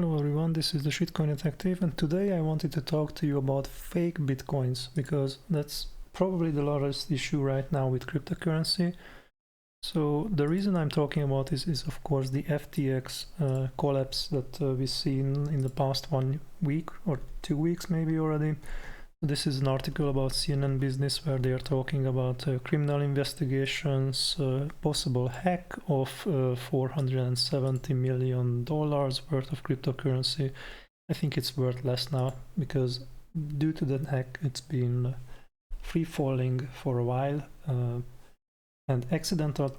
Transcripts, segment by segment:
Hello everyone, this is the Shitcoin Detective, and today I wanted to talk to you about fake bitcoins because that's probably the largest issue right now with cryptocurrency. So the reason I'm talking about this is of course the FTX collapse that we've seen in the past 1 week or 2 weeks maybe already. This is an article about CNN Business where they are talking about criminal investigations, possible hack of $470 million worth of cryptocurrency. I think it's worth less now because due to that hack it's been free falling for a while, and accidental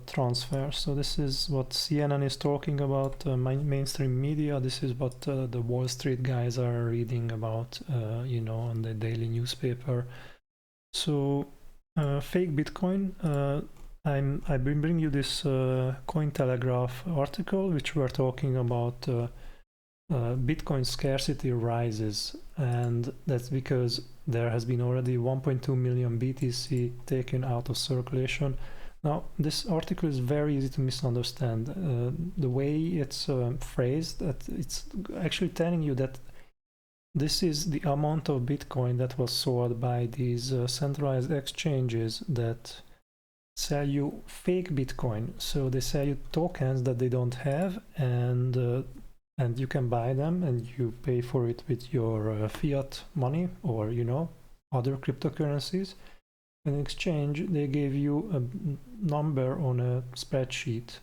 transfer. So this is what CNN is talking about, mainstream media. This is what the Wall Street guys are reading about, on the daily newspaper. So fake Bitcoin. I've been bringing you this Cointelegraph article, which we're talking about Bitcoin scarcity rises, and that's because there has been already 1.2 million BTC taken out of circulation. Now, this article is very easy to misunderstand. The way it's phrased, that it's actually telling you that this is the amount of Bitcoin that was sold by these centralized exchanges that sell you fake Bitcoin. So they sell you tokens that they don't have, and you can buy them and you pay for it with your fiat money or other cryptocurrencies. In exchange, they gave you a number on a spreadsheet,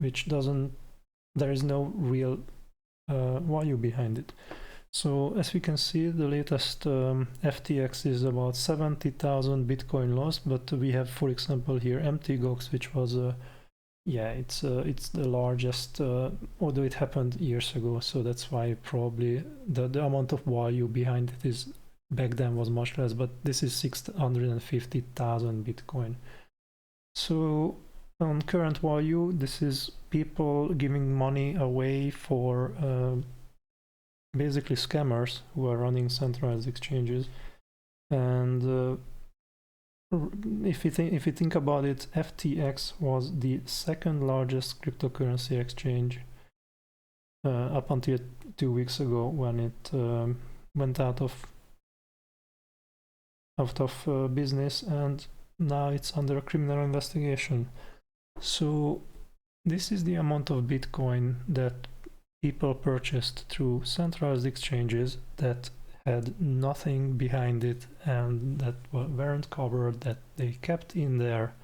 which there is no real value behind it. So as we can see, the latest FTX is about 70,000 Bitcoin lost, but we have, for example, here MTGOX, which was it's the largest, although it happened years ago, so that's why probably the amount of value behind it is back then was much less, but this is 650,000 Bitcoin. So on current value, this is people giving money away for basically scammers who are running centralized exchanges. And if you think about it, FTX was the second largest cryptocurrency exchange up until 2 weeks ago, when it went out of business, and now it's under a criminal investigation. So this is the amount of Bitcoin that people purchased through centralized exchanges that had nothing behind it and that weren't covered, that they kept in their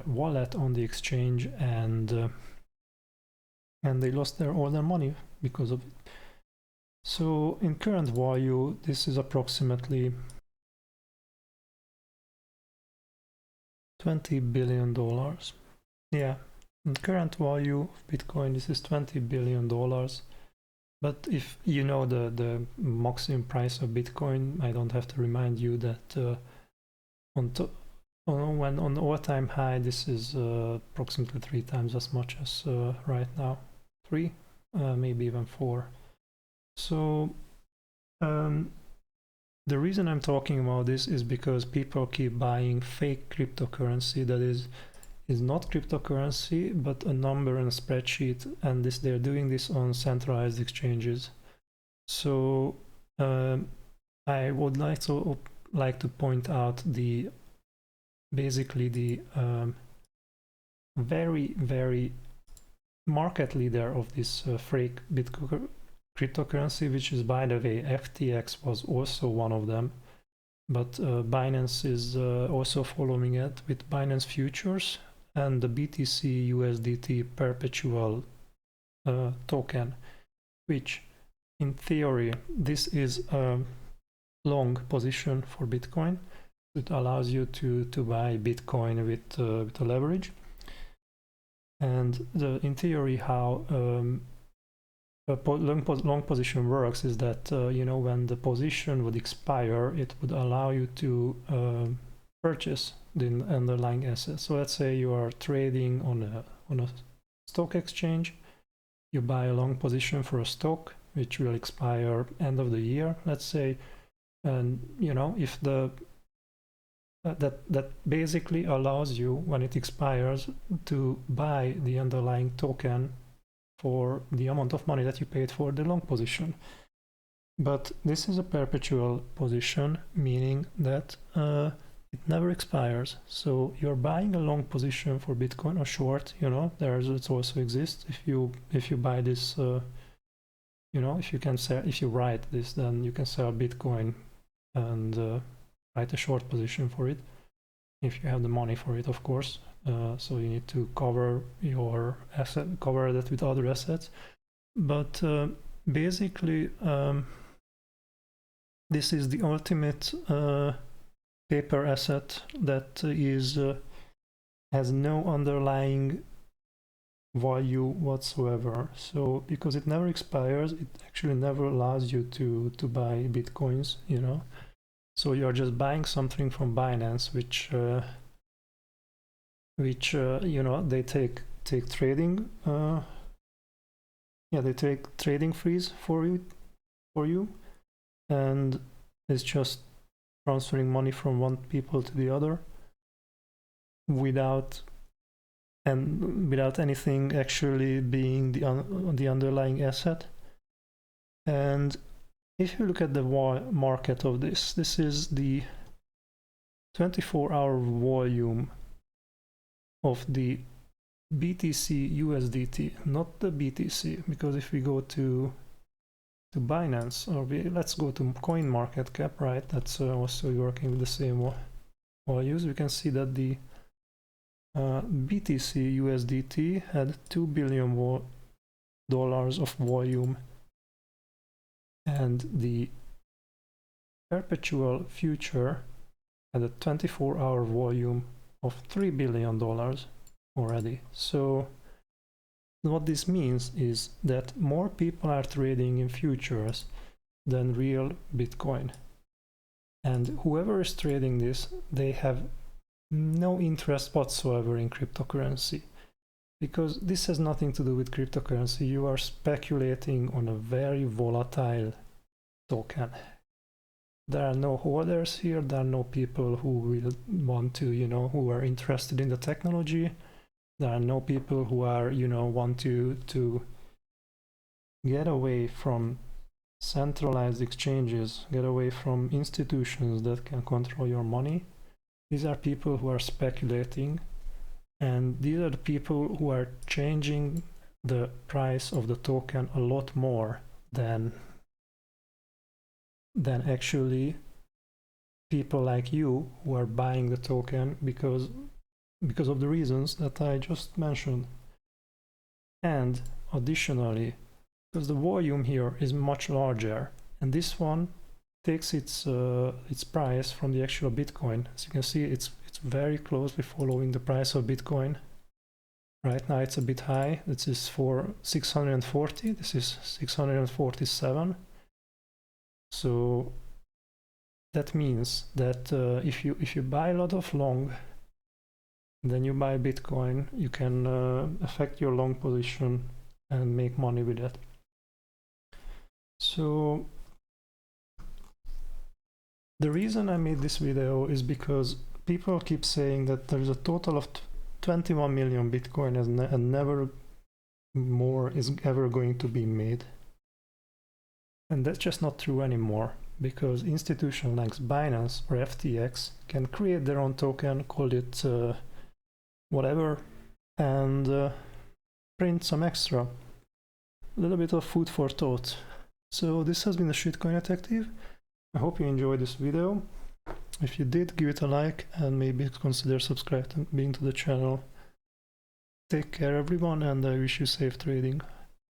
wallet on the exchange, and they lost all their money because of it. So in current value, this is approximately $20 billion. Yeah, in current value of Bitcoin, this is $20 billion. But if you know the maximum price of Bitcoin, I don't have to remind you that when on all-time high, this is approximately 3 times as much as right now. 3, maybe even 4. So the reason I'm talking about this is because people keep buying fake cryptocurrency that is not cryptocurrency but a number in a spreadsheet, and they're doing this on centralized exchanges. So I would like to point out the very, very market leader of this fake Bitcoin cryptocurrency, which is, by the way, FTX was also one of them, but Binance is also following it with Binance Futures and the BTC USDT perpetual token, which in theory this is a long position for Bitcoin. It allows you to buy Bitcoin with a leverage, and in theory how a long position works is that when the position would expire, it would allow you to purchase the underlying asset. So let's say you are trading on a stock exchange, you buy a long position for a stock which will expire end of the year, let's say, and if that basically allows you, when it expires, to buy the underlying token for the amount of money that you paid for the long position. But this is a perpetual position, meaning that it never expires. So you're buying a long position for Bitcoin, or short, you know, it also exists. If you buy this, you know, if you write this, then you can sell Bitcoin and write a short position for it, if you have the money for it, of course. So you need to cover your asset, cover that with other assets. But basically, this is the ultimate paper asset that has no underlying value whatsoever. So because it never expires, it actually never allows you to buy Bitcoins, you know. So you're just buying something from Binance, which you know, they take trading, they take trading fees for you, and it's just transferring money from one people to the other without anything actually being the underlying asset. And if you look at the market of this is the 24-hour volume of the BTC USDT, not the BTC, because if we go to Binance, or let's go to CoinMarketCap, right? That's also working with the same values. We can see that the BTC USDT had $2 billion of volume, and the perpetual future had a 24-hour volume of $3 billion already. So what this means is that more people are trading in futures than real Bitcoin. And whoever is trading this, they have no interest whatsoever in cryptocurrency, because this has nothing to do with cryptocurrency. You are speculating on a very volatile token. There are no holders here. There are no people who will want to, you know, who are interested in the technology. There are no people who are, you know, want to get away from centralized exchanges, get away from institutions that can control your money. These are people who are speculating, and these are the people who are changing the price of the token a lot more than actually people like you who are buying the token because of the reasons that I just mentioned. And additionally, because the volume here is much larger, and this one takes its price from the actual Bitcoin. As you can see, it's very closely following the price of Bitcoin. Right now it's a bit high. This is for 640. This is 647. So that means that if you buy a lot of long, then you buy Bitcoin, you can affect your long position and make money with it. So the reason I made this video is because people keep saying that there is a total of 21 million Bitcoin and never more is ever going to be made. And that's just not true anymore, because institutions like Binance or FTX can create their own token, call it whatever, and print some extra. A little bit of food for thought. So this has been the Shitcoin Detective. I hope you enjoyed this video. If you did, give it a like and maybe consider subscribing to the channel. Take care everyone, and I wish you safe trading.